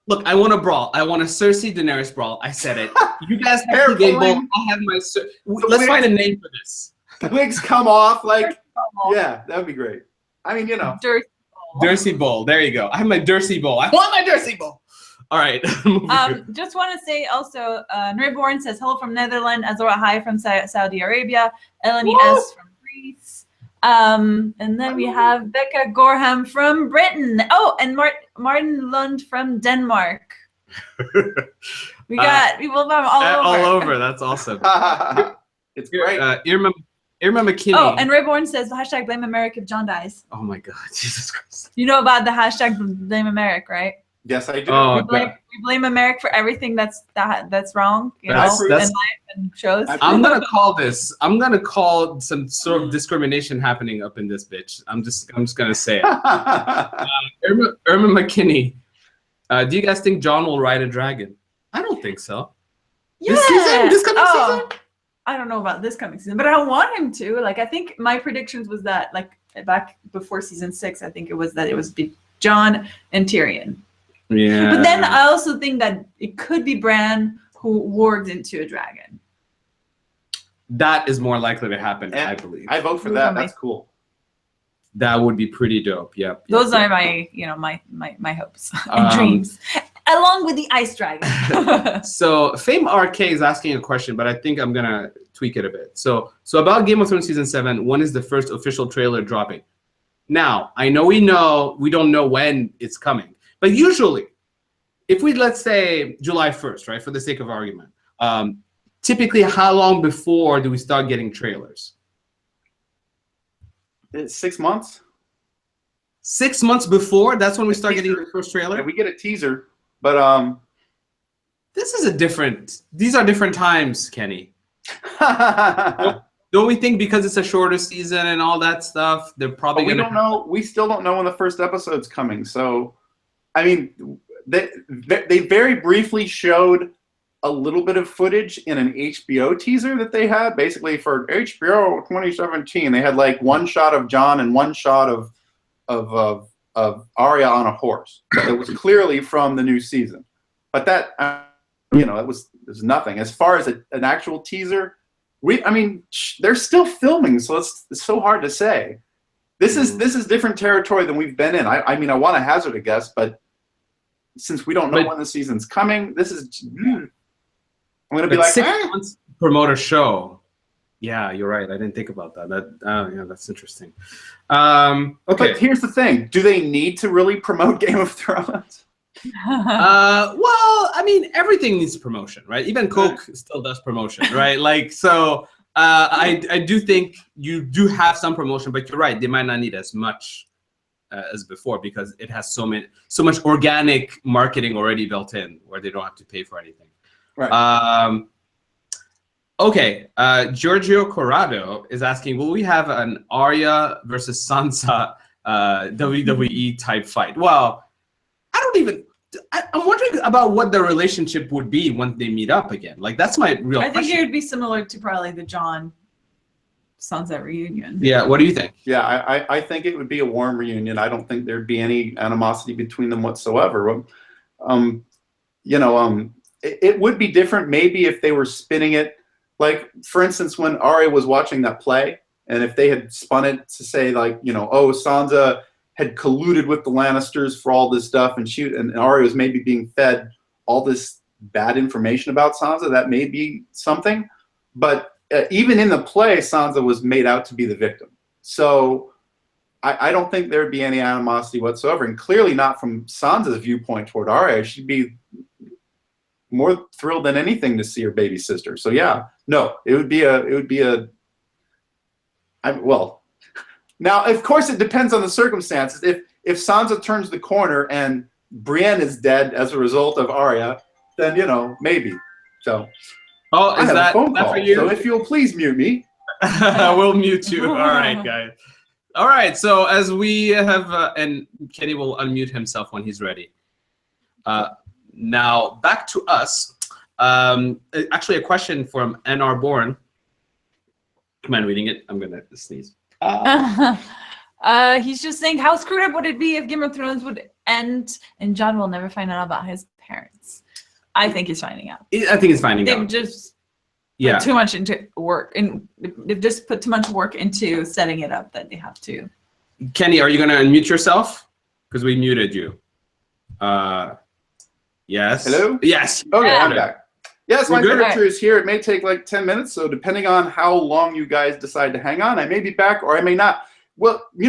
Look, I want a brawl. I want a Cersei Daenerys brawl. I said it. You guys have the game ball. I have my. Let's find a name for this. The wigs come off like. Yeah, that would be great. I mean, you know. Dursley bowl. There you go. I have my Dursley bowl. I want my Dursley bowl. All right. Just want to say also, Nriborn says hello from Netherlands, Azora hi from Saudi Arabia, Eleni S from Greece, and then we have Becca Gorham from Britain. Oh, and Martin Lund from Denmark. We got people from all over. All over. That's awesome. It's great. Irma McKinney. Oh, and Rayborn says hashtag blame Americ if John dies. Oh my God, Jesus Christ! You know about the hashtag blame Americ, right? Yes, I do. Oh, we blame Americ for everything that's wrong, in life and shows. I'm gonna call some sort of discrimination happening up in this bitch. I'm just gonna say it. Irma McKinney. Do you guys think John will ride a dragon? I don't think so. Yeah. This coming season? I don't know about this coming season, but I want him to. Like, I think my predictions was that, like, back before season 6, I think it was John and Tyrion. Yeah. But then I also think that it could be Bran who wargs into a dragon. That is more likely to happen, I believe. I vote for that. That's cool. That would be pretty dope. Yep. Those are my, my hopes and dreams, along with the ice dragon. So Fame RK is asking a question, but I think I'm gonna tweak it a bit. So about Game of Thrones season 7, when is the first official trailer dropping? Now, I know we don't know when it's coming, but usually, if let's say July 1st, right, for the sake of argument, typically how long before do we start getting trailers? 6 months. 6 months before? That's when we start getting the first trailer? Yeah, we get a teaser, but these are different times, Kenny. Don't we think because it's a shorter season and all that stuff, they're probably we don't know. We still don't know when the first episode's coming. So, I mean, they very briefly showed a little bit of footage in an HBO teaser that they had, basically for HBO 2017. They had like one shot of Jon and one shot of Arya on a horse. It was clearly from the new season, but that it was nothing as far as an actual teaser. They're still filming, so it's so hard to say. This is different territory than we've been in. I want to hazard a guess, but since we don't know when the season's coming, this is. I'm gonna be like 6 months to promote a show. Yeah, you're right. I didn't think about that. That's interesting. Okay. But here's the thing: do they need to really promote Game of Thrones? Well, I mean, everything needs promotion, right? Even Coke still does promotion, right? Like, so I do think you do have some promotion, but you're right. They might not need as much as before because it has so much organic marketing already built in where they don't have to pay for anything. Right. Okay. Giorgio Corrado is asking, will we have an Arya versus Sansa WWE type fight? Well, I'm wondering about what the relationship would be when they meet up again. Like, that's my real question. I think it would be similar to probably the Jon Sansa reunion. Yeah, what do you think? Yeah, I think it would be a warm reunion. I don't think there'd be any animosity between them whatsoever. It would be different maybe if they were spinning it. Like, for instance, when Arya was watching that play, and if they had spun it to say, like, Sansa had colluded with the Lannisters for all this stuff, and Arya was maybe being fed all this bad information about Sansa, that may be something. But even in the play, Sansa was made out to be the victim. So I don't think there'd be any animosity whatsoever, and clearly not from Sansa's viewpoint toward Arya. She'd be more thrilled than anything to see her baby sister. So yeah, no, it would be a. Now, of course, it depends on the circumstances. If Sansa turns the corner and Brienne is dead as a result of Arya, then maybe. So Oh, I is have that, a phone that call. for you? So if you'll please mute me. We'll mute you. All right, guys. All right. So as we have, and Kenny will unmute himself when he's ready. Now back to us. Actually, a question from NR Born. Come on, reading it. I'm gonna sneeze. He's just saying, how screwed up would it be if Game of Thrones would end and Jon will never find out about his parents? I think he's finding out. I think he's finding They've out. just Yeah. put too much into work, and they've just put too much work into setting it up that they have to. Kenny, are you gonna unmute yourself? Because we muted you. Yes. Hello? Yes. Okay, Yeah. I'm back. Yes, my We're good? furniture is here. It may take like 10 minutes, so depending on how long you guys decide to hang on, I may be back or I may not. Well, we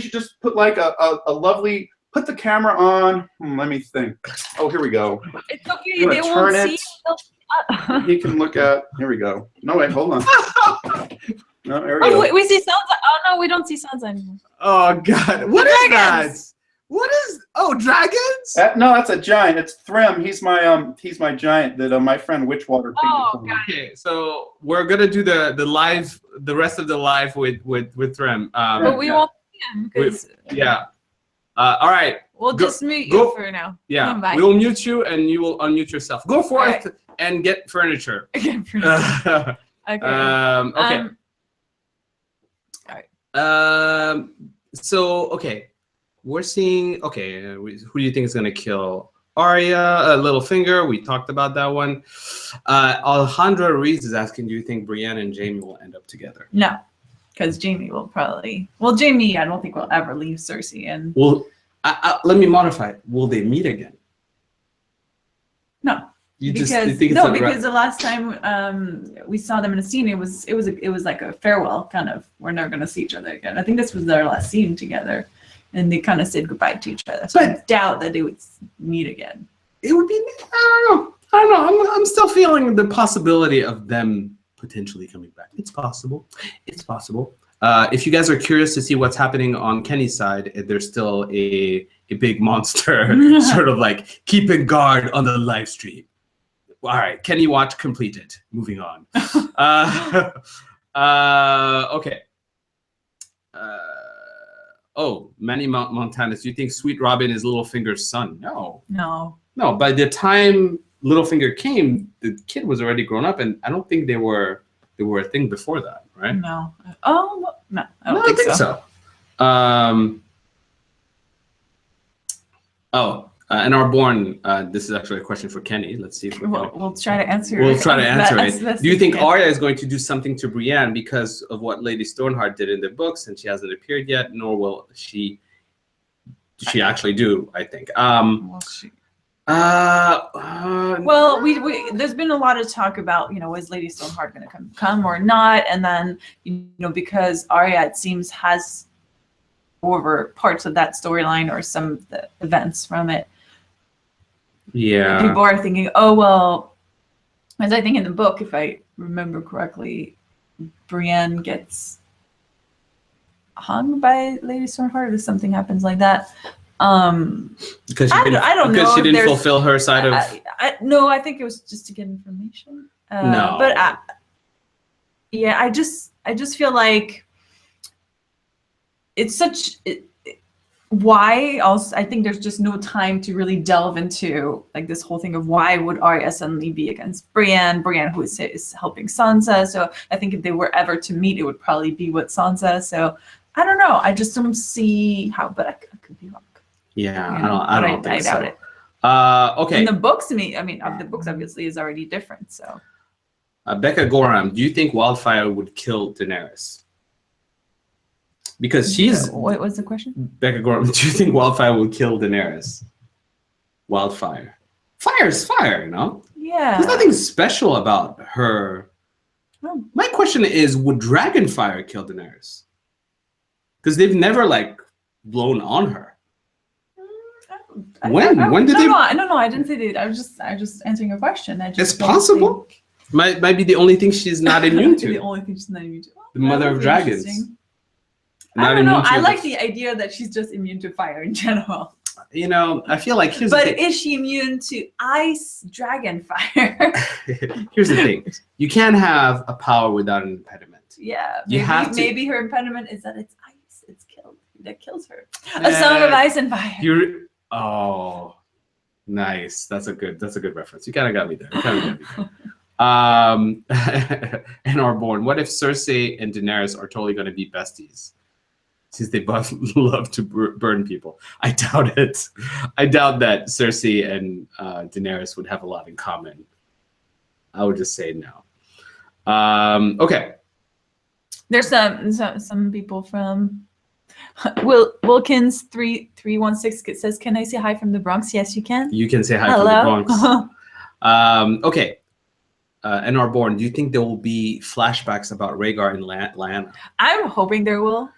should just put like a lovely, put the camera on. Let me think. Oh, here we go. It's okay. I'm They gonna won't turn see. it. He can look at, here we go. No, wait, hold on. No, there we Oh, go. we see Sansa. Oh no, we don't see Sansa anymore. Oh God. What is that? Dragons. What is? Oh, dragons. No, that's a giant. It's Thrym. He's my giant that my friend Witchwater painted Oh, for me. God. Okay, so we're gonna do the rest of the live with Thrym. But we won't see him because Yeah. All right. we'll Go- just mute go- you for now. Yeah. Bye. We'll mute you and you will unmute yourself. Go for All it and get furniture. Again, for now. Okay. Okay. So okay, we're seeing. Okay, who do you think is gonna kill Arya? Littlefinger. We talked about that one. Alejandra Reese is asking, do you think Brienne and Jaime will end up together? No, because Jaime will probably. Well, Jaime, I don't think will ever leave Cersei, and Well, let me modify it. Will they meet again? no. You Because think it's no, a because the last time we saw them in a scene, it was like a farewell kind of. We're never gonna see each other again. I think this was their last scene together, and they kind of said goodbye to each other. So I doubt that they would meet again. It would be. I don't know. I'm still feeling the possibility of them potentially coming back. It's possible. It's possible. If you guys are curious to see what's happening on Kenny's side, there's still a big monster sort of like keeping guard on the live stream. All right, Kenny watch completed. Moving on. Okay. Manny Montanus, do you think Sweet Robin is Littlefinger's son? No. No, by the time Littlefinger came, the kid was already grown up, and I don't think they were a thing before that, right? No. Oh no, I don't I think, think so. And our born. This is actually a question for Kenny. Let's see if We'll try to answer. We'll try to answer it. That's Do you think yeah. Arya is going to do something to Brienne because of what Lady Stoneheart did in the books, and she hasn't appeared yet, nor will she actually do? I think. Well, we there's been a lot of talk about, is Lady Stoneheart going to come or not, and then because Arya, it seems, has over parts of that storyline or some of the events from it. Yeah. People are thinking, oh well, as I think in the book, if I remember correctly, Brienne gets hung by Lady Stoneheart or something happens like that. Because I don't know she if didn't there's- fulfill her side of. No, I think it was just to get information. No. But I just feel like it's such. Why also? I think there's just no time to really delve into like this whole thing of why would Arya suddenly be against Brienne who is helping Sansa. So I think if they were ever to meet, it would probably be with Sansa. So I don't know. I just don't see how. But I could be wrong. Yeah, I don't think I doubt so. it. Okay. In the books, the books obviously is already different. So Becca Gorham, do you think Wildfire would kill Daenerys? Because she's what was the question? Becca Gorham. Do you think Wildfire will kill Daenerys? Wildfire. Fire's fire, Yeah. There's nothing special about her. Oh. My question is, would Dragonfire kill Daenerys? Because they've never blown on her. When did they? No, I didn't say that. I was just answering a question. It's possible. Might be the only thing she's not immune to. The only thing she's not immune to. The Mother of Dragons. I don't know. I like the idea that she's just immune to fire in general. you know, I feel like here's the But thing. is she immune to ice, dragon fire? Here's the thing. You can't have a power without an impediment. Yeah, You have to- maybe her impediment is that it's ice. It's killed. That kills her. A song of ice and fire. Oh, nice. That's a good reference. You kind of got me there. And are born. What if Cersei and Daenerys are totally going to be besties? Since they both love to burn people. I doubt it. I doubt that Cersei and Daenerys would have a lot in common. I would just say no. Okay. There's some people from Wilkins 3316 says, "Can I say hi from the Bronx?" Yes, you can. You can say hi Hello. from the Bronx. Okay. And are born. Do you think there will be flashbacks about Rhaegar and Lyanna? I'm hoping there will.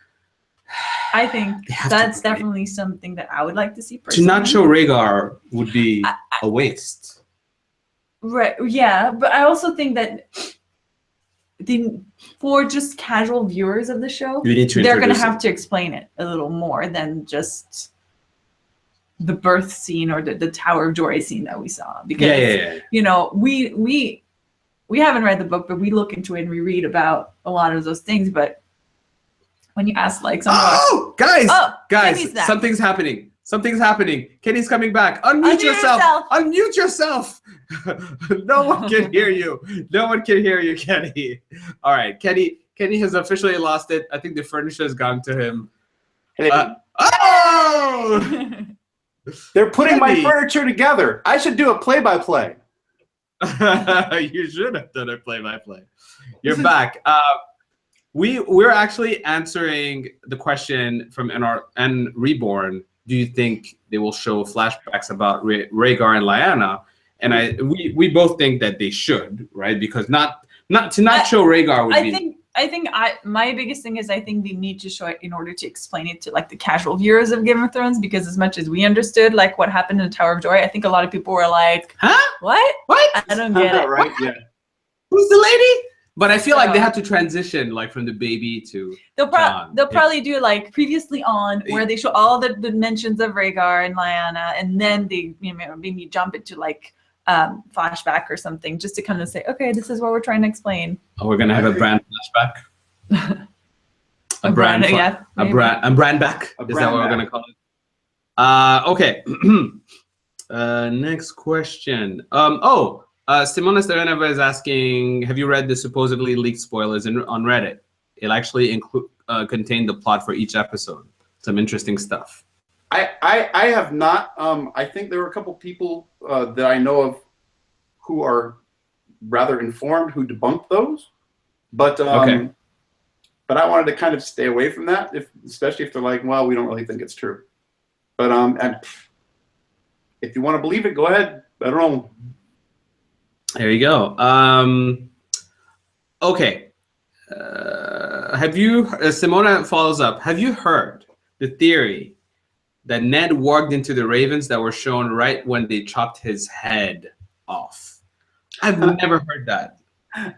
I think that's to, right? definitely something that I would like to see To personally. not show Rhaegar would be a waste. Right. Yeah, but I also think that for just casual viewers of the show, You need to they're going to introduce have it. to explain it a little more than just the birth scene or the Tower of Joy scene that we saw. Because Yeah. you know, we haven't read the book, but we look into it and we read about a lot of those things. But when you ask like someone, Guys, Kenny's back. something's happening. Something's happening. Kenny's coming back. Unmute yourself. Unmute yourself. No one can hear you. No one can hear you, Kenny. All right, Kenny has officially lost it. I think the furniture has gone to him. Oh! They're putting my Kenny. furniture together. I should do a play-by-play. You should have done a play-by-play. You're back. We're actually answering the question from and Reborn. Do you think they will show flashbacks about Rhaegar and Lyanna? And we both think that they should, right? Because not show Rhaegar would be. I think my biggest thing is I think they need to show it in order to explain it to like the casual viewers of Game of Thrones, because as much as we understood like what happened in the Tower of Joy, I think a lot of people were like, huh? What? What? I don't get it. Right? Yeah. Who's the lady? But I feel like they have to transition like from the baby to They'll John. probably do like previously on, where they show all the mentions of Rhaegar and Lyanna, and then they maybe jump into like flashback or something, just to kind of say, okay, this is what we're trying to explain. Oh, we're gonna have a brand flashback. A brand back. Is that what we're gonna call it? Okay. Next question. Simona Starenova is asking, have you read the supposedly leaked spoilers on Reddit? It actually contained the plot for each episode. Some interesting stuff. I have not. I think there were a couple people that I know of who are rather informed who debunked those. But Okay. But I wanted to kind of stay away from that, especially if they're like, well, we don't really think it's true. But and if you want to believe it, go ahead. I don't know. There you go. Okay. Have you? Simona follows up. Have you heard the theory that Ned walked into the ravens that were shown right when they chopped his head off? I've never heard that,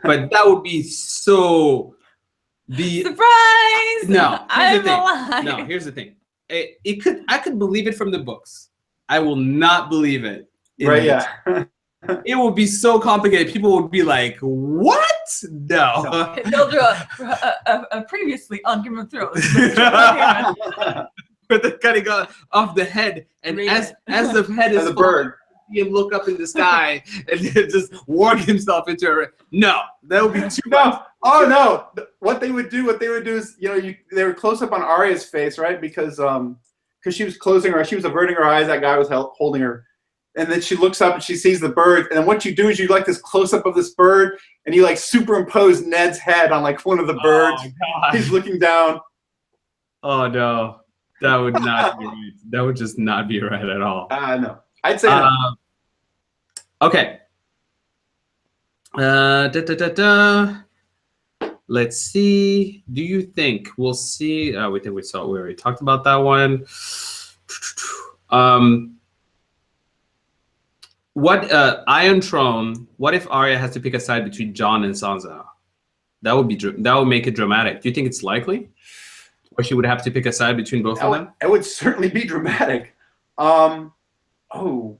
but that would be so. Surprise! No, here's the thing. alive. No, here's the thing. I could believe it from the books. I will not believe it. Right? Yeah. It will be so complicated. People would be like, "What? No." They'll do a previously on Game of Thrones. With the cutting off the head, and as the head is As a bird. see him look up in the sky and just work himself into a. No, that would be too much. No. Oh no! What they would do is, they were close up on Arya's face, right? Because she was she was averting her eyes. That guy was holding her, and then she looks up and she sees the bird. And then what you do is you like this close up of this bird, and you like superimpose Ned's head on like one of the birds. Oh, He's looking down. Oh no, that would not be right. That would just not be right at all. No, I'd say no. Okay. Let's see. Do you think we'll see? We think we already talked about that one. What Iron Throne? What if Arya has to pick a side between Jon and Sansa? That would make it dramatic. Do you think it's likely, or she would have to pick a side between both of them? It would certainly be dramatic. Oh.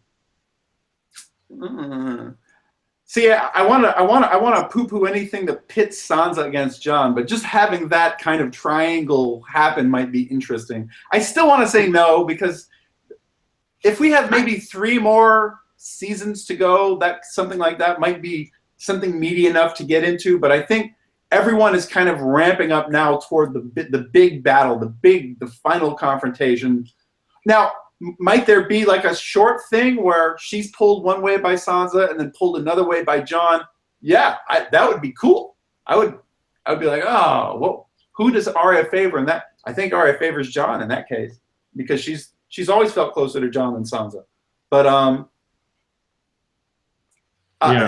See, I want to poo-poo anything that pits Sansa against Jon, but just having that kind of triangle happen might be interesting. I still want to say no, because if we have maybe 3 more seasons to go, that something like that might be something meaty enough to get into. But I think everyone is kind of ramping up now toward the big battle, the final confrontation. Now, might there be like a short thing where she's pulled one way by Sansa and then pulled another way by Jon? Yeah, that would be cool. I would be like, oh, well, who does Arya favor in that? I think Arya favors Jon in that case, because she's always felt closer to Jon than Sansa. But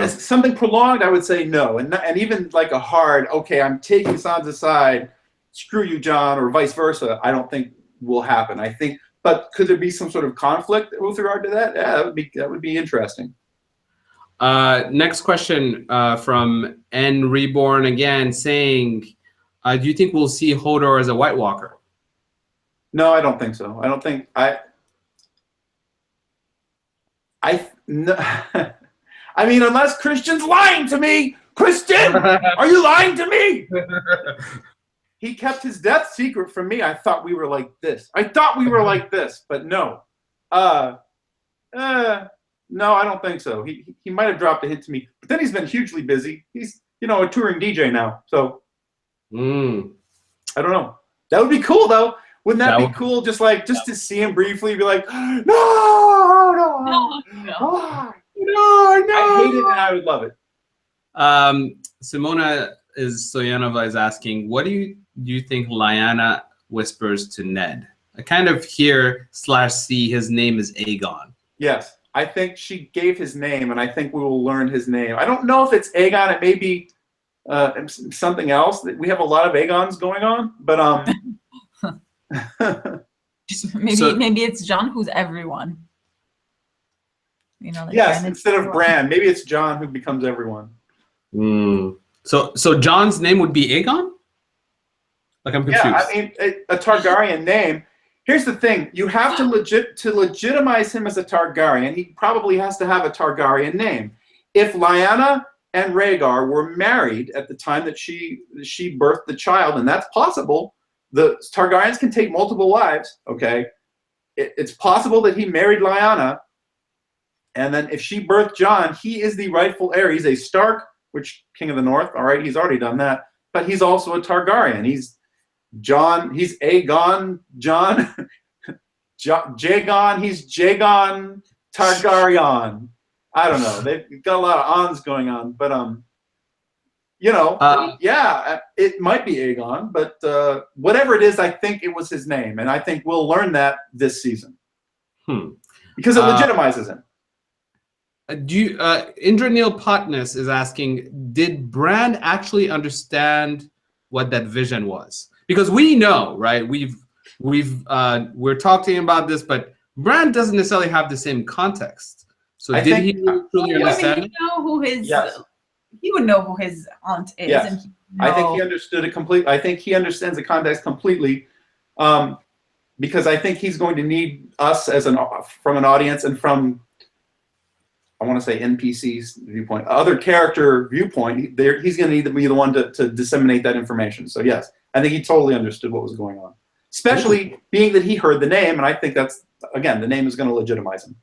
something prolonged, I would say no, and even like a hard, okay, I'm taking Sansa's side, screw you, Jon, or vice versa, I don't think will happen. I think. But could there be some sort of conflict with regard to that? Yeah, that would be interesting. Next question from N Reborn again, saying, do you think we'll see Hodor as a White Walker? No, I don't think so. I don't think no, I mean, unless Christian's lying to me. Christian, are you lying to me? He kept his death secret from me. I thought we were like this. But no. No, I don't think so. He might have dropped a hint to me, but then he's been hugely busy. He's, a touring DJ now. So I don't know. That would be cool though. Wouldn't that be cool? Just to see him briefly, be like, no. I hate it and I would love it. Simona Soyanova is asking, what do you think Lyanna whispers to Ned? I kind of hear/see his name is Aegon. Yes, I think she gave his name, and I think we will learn his name. I don't know if it's Aegon. It may be something else. We have a lot of Aegons going on, but maybe it's Jon who's everyone. Like yes, instead of Bran, maybe it's Jon who becomes everyone. So Jon's name would be Aegon? Like, I'm confused. Yeah, I mean, a Targaryen name. Here's the thing: you have to legitimize him as a Targaryen. He probably has to have a Targaryen name. If Lyanna and Rhaegar were married at the time that she birthed the child, and that's possible. The Targaryens can take multiple wives. Okay, it's possible that he married Lyanna, and then if she birthed Jon, he is the rightful heir. He's a Stark, which King of the North. All right, he's already done that, but he's also a Targaryen. He's Jon. He's Aegon. Jon. Jaegon. He's Jaegon Targaryen. I don't know. They've got a lot of ons going on, but yeah, it might be Aegon, but whatever it is, I think it was his name, and I think we'll learn that this season because it legitimizes him. Indranil Patnas is asking, did Bran actually understand what that vision was? Because we know, right? We're talking about this, but Bran doesn't necessarily have the same context. So did he truly understand? He would know who his aunt is. Yes. And I think he understood it completely. I think he understands the context completely, because I think he's going to need us from an audience and from, I want to say NPC's viewpoint, other character viewpoint. He's going to need to be the one to disseminate that information. So yes, I think he totally understood what was going on, especially being that he heard the name, and I think that's, again, the name is going to legitimize him.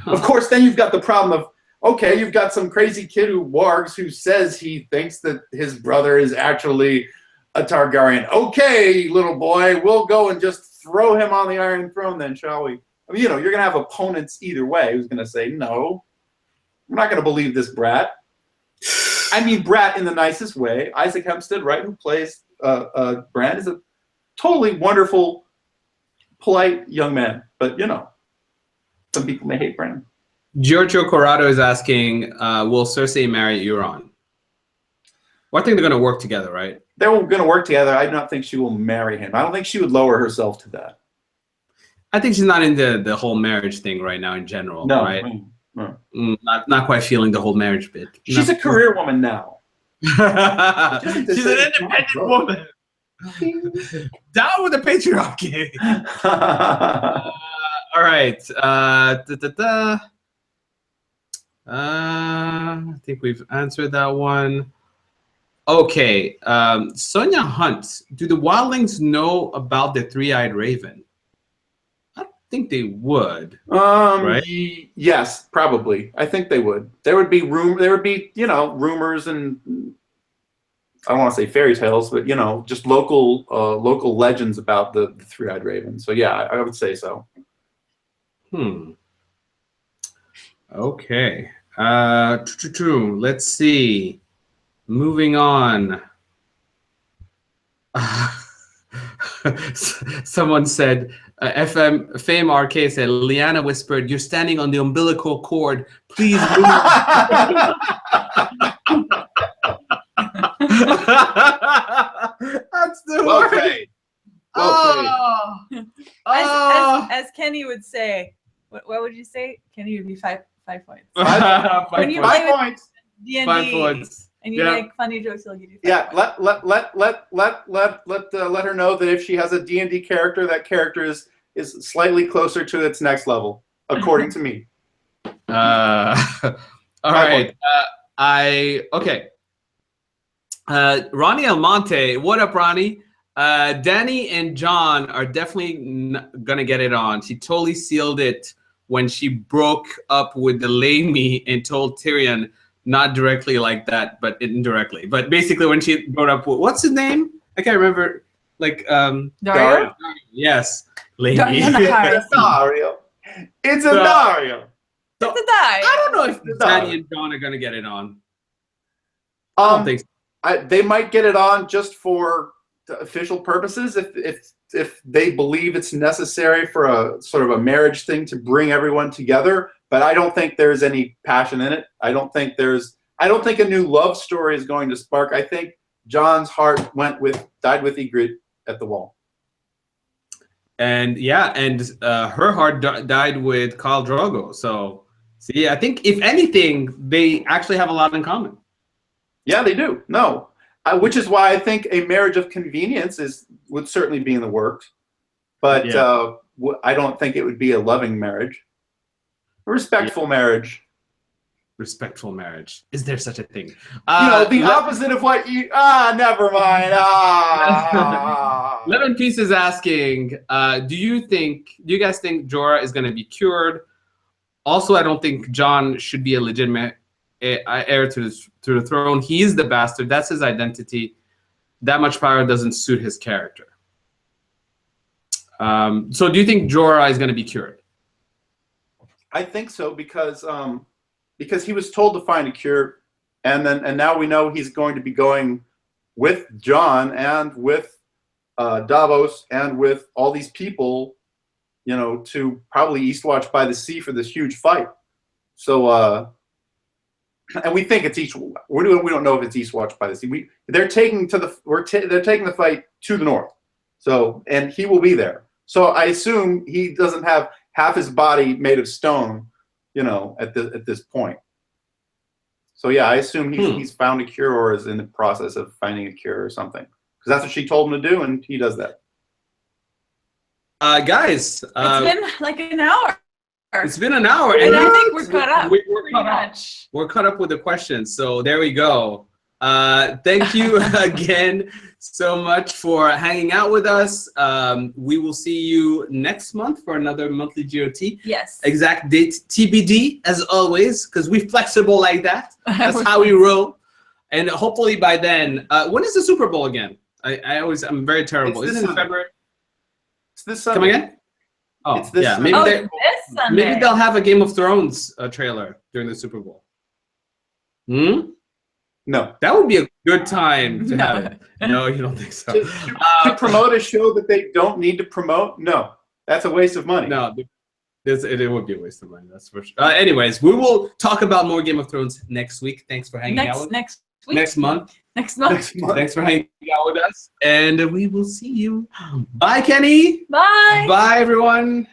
Of course, then you've got the problem of, okay, you've got some crazy kid who wargs who says he thinks that his brother is actually a Targaryen. Okay, little boy, we'll go and just throw him on the Iron Throne then, shall we? I mean, you're going to have opponents either way who's going to say, no, I'm not going to believe this brat. I mean, brat in the nicest way. Isaac Hempstead, right, who plays Bran, is a totally wonderful, polite young man. But, some people may hate Bran. Giorgio Corrado is asking, will Cersei marry Euron? Well, I think they're going to work together, right? They're going to work together. I don't think she will marry him. I don't think she would lower herself to that. I think she's not into the whole marriage thing right now in general, right? No. Not quite feeling the whole marriage bit. She's a career woman now. She's an independent woman. Down with the patriarchy. All right. I think we've answered that one. Okay. Sonia Hunt. Do the wildlings know about the three-eyed raven? I think they would. Right? Yes, probably. I think they would. There would be rumors and I don't want to say fairy tales, but just local legends about the three-eyed raven. So yeah, I would say so. Okay. Let's see. Moving on. Someone said, Fame RK said, Liana whispered, "You're standing on the umbilical cord. Please move." That's the Well word. played. Well played. As Kenny would say, what would you say? Kenny would be 5 points. 5 When you points. play 5 points. D&D 5 points. and you make funny jokes, he'll give you 5 Yeah, points. let her know that if she has a D&D character, that character is slightly closer to its next level, according to me. All right. Okay. Ronnie Almonte, what up, Ronnie? Danny and John are definitely gonna get it on. She totally sealed it when she broke up with the Lamy and told Tyrion, not directly like that, but indirectly. But basically, when she broke up with, what's his name? I can't remember. Like Dario? Yes, Lamy. Dario. It's a Dario. So, It's a die. I don't know if It's a Danny die. and John are gonna get it on. I don't think so. They might get it on just for official purposes if they believe it's necessary for a sort of a marriage thing to bring everyone together. But I don't think there's any passion in it. I don't think a new love story is going to spark. I think John's heart died with Ygritte at the wall. And yeah, and her heart died with Khal Drogo. So see, I think if anything, they actually have a lot in common. Yeah, they do. No, which is why I think a marriage of convenience would certainly be in the works. But Yeah. I don't think it would be a loving marriage. A respectful marriage. Respectful marriage. Is there such a thing? The opposite of what you. Never mind. Lemon Piece is asking, do you guys think Jorah is going to be cured? Also, I don't think Jon should be a legitimate heir to the throne. He is the bastard. That's his identity. That much power doesn't suit his character. So do you think Jorah is going to be cured? I think so because he was told to find a cure, and now we know he's going to be going with Jon and with Davos and with all these people, to probably Eastwatch by the Sea for this huge fight. So, and we think it's we don't know if it's Eastwatch by the Sea. They're taking the fight to the north. So, and he will be there. So I assume he doesn't have half his body made of stone, at this point. So yeah, I assume he's found a cure or is in the process of finding a cure or something. Because that's what she told him to do, and he does that. Guys, It's been like an hour. It's been an hour, And I think we're caught up. We're caught up. We're caught up with the questions, so there we go. Thank you again so much for hanging out with us. We will see you next month for another monthly GOT. Yes. Exact date TBD, as always, because we're flexible like that. That's how we roll. And hopefully by then, when is the Super Bowl again? I'm very terrible. Is it in February? It's this Sunday. Come again? Oh, It's this yeah. Sunday. This Sunday. Maybe they'll have a Game of Thrones trailer during the Super Bowl. No. That would be a good time to have it. No, you don't think so? To promote a show that they don't need to promote? No. That's a waste of money. No, it would be a waste of money. That's for sure. Anyways, we will talk about more Game of Thrones next week. Thanks for hanging out with next week. Next month. Next month. Next month. Thanks for hanging out with us. And we will see you. Bye, Kenny. Bye. Bye, everyone.